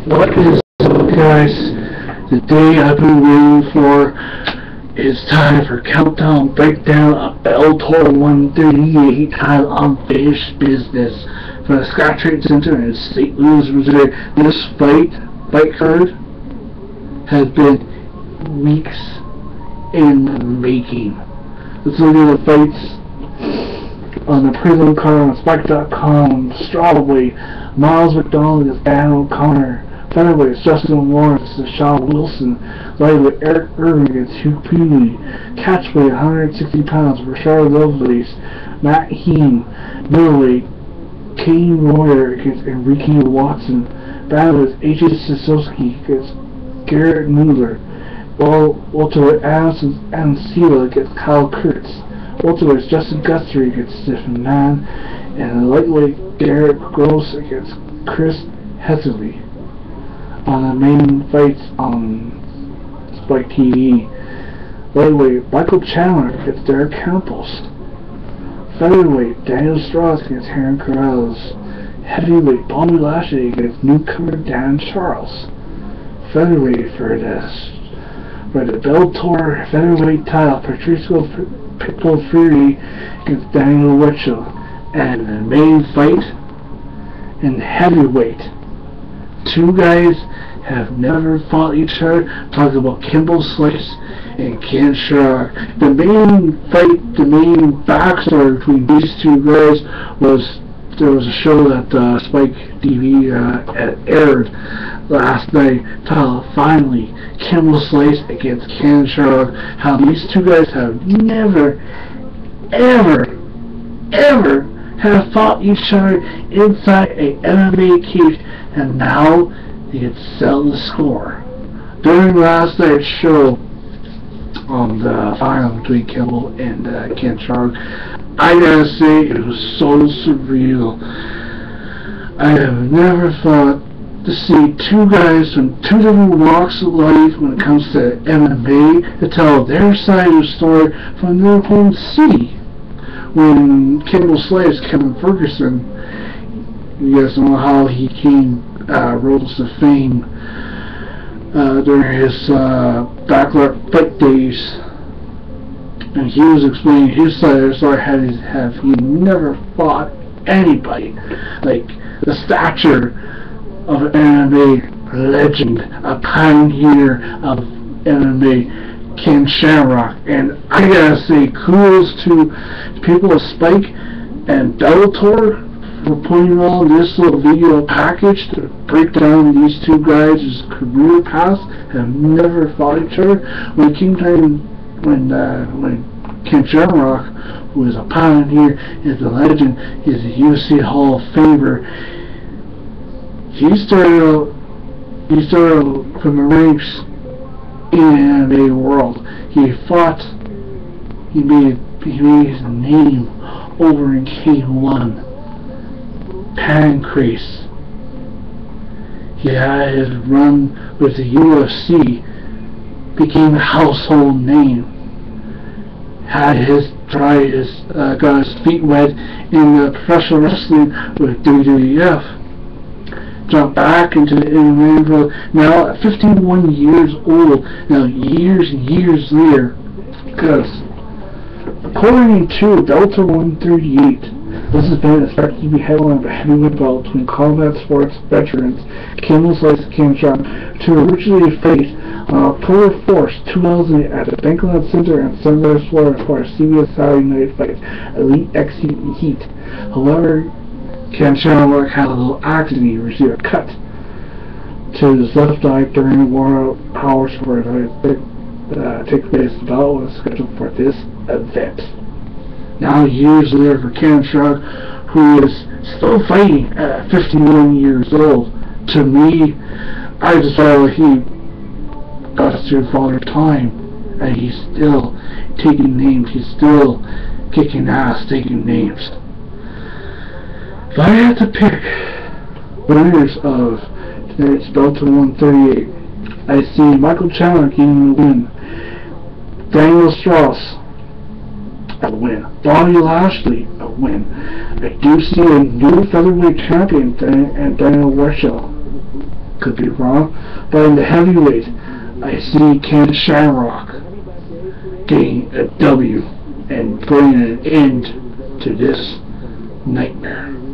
What is up, guys? The day I've been waiting for. It's time for countdown breakdown of Bellator 138 title unfinished business for the Scott Trade Center in St. Louis, Missouri. This fight card has been weeks in the making. Let's look at the fights on the prelim card on Spike.com. Strawweight, Miles McDonald against Dan O'Connor. Featherweight, Justin Lawrence and Sean Wilson. Lightweight, Eric Irving against Hugh Peely. Catchweight, 160 pounds, Rashard Lovelace, Matt Heem. Middleweight, Kane Royer against Enrique Watson. Bantamweight, AJ Sisowski against Garrett Mueller. Welterweight, Adam Seela against Kyle Kurtz. Welterweight, Justin Guthrie against Stephen Mann. And lightweight, Derek Gross against Chris Heatherly. On the main fights on Spike TV. Lightweight, Michael Chandler against Derek Campos. Featherweight, Daniel Strauss against Aaron Corrales. Heavyweight, Bobby Lashley against newcomer Dan Charles. Featherweight for the Bellator featherweight title, Patricio Pitbull Fury against Daniel Wetchell. And the main fight in heavyweight. Two guys have never fought each other. Talking about Kimbo Slice and Ken Sharrock. The main fight, the main backstory between these two guys was there was a show that Spike TV aired last night titled Finally, Kimbo Slice against Ken Sharrock. How these two guys have never, ever have fought each other inside a MMA cage, and now they could settle the score. During last night's show on the final between Kimbo and Ken Sharrock, I gotta say it was so surreal. I have never thought to see two guys from two different walks of life when it comes to MMA to tell their side of the story from their home city. When Kimbo Slice, Kevin Ferguson, you guys know how he rose to fame during his backyard fight days, and he was explaining his side of the story. Have he never fought anybody like the stature of an MMA legend, a pioneer of MMA, Ken Shamrock. And I gotta say, kudos to people of Spike and Bellator for putting on this little video package to break down these two guys' career paths. Have never fought each other. When it came time, when Ken Shamrock, who is a pioneer, is a legend, is a UFC Hall of Famer, he started out from the ranks in the world. He fought. He made his name over in K1. Pancrase. He had his run with the UFC. Became a household name. Got his feet wet in the professional wrestling with WWF. Jumped back into the MMA world. Now at 51 years old, now years and years later, because according to Bellator 138, this has been expected to be headlined by heavyweight bout between combat sports veterans Kimbo Slice and Ken Sharrock to originally fight on October 4th, 2008 at the Bankland Center in Sunrise, Florida for a CBS Saturday Night Fight, Elite XC Heat. However, Ken Shamrock had a little accident. He received a cut to his left eye during the World Power Sport take place. The bout was scheduled for this event. Now, years later, for Ken Shamrock, who is still fighting at 51 years old, to me, I just felt like he got to Father Time, and he's still taking names. He's still kicking ass, taking names. If I had to pick winners of tonight's Bellator 138, I see Michael Chandler getting the win, Daniel Strauss a win, Bobby Lashley a win. I do see a new featherweight champion and Daniel Wetchell Could be wrong. But in the heavyweight, I see Ken Shamrock getting a W and bringing an end to this nightmare.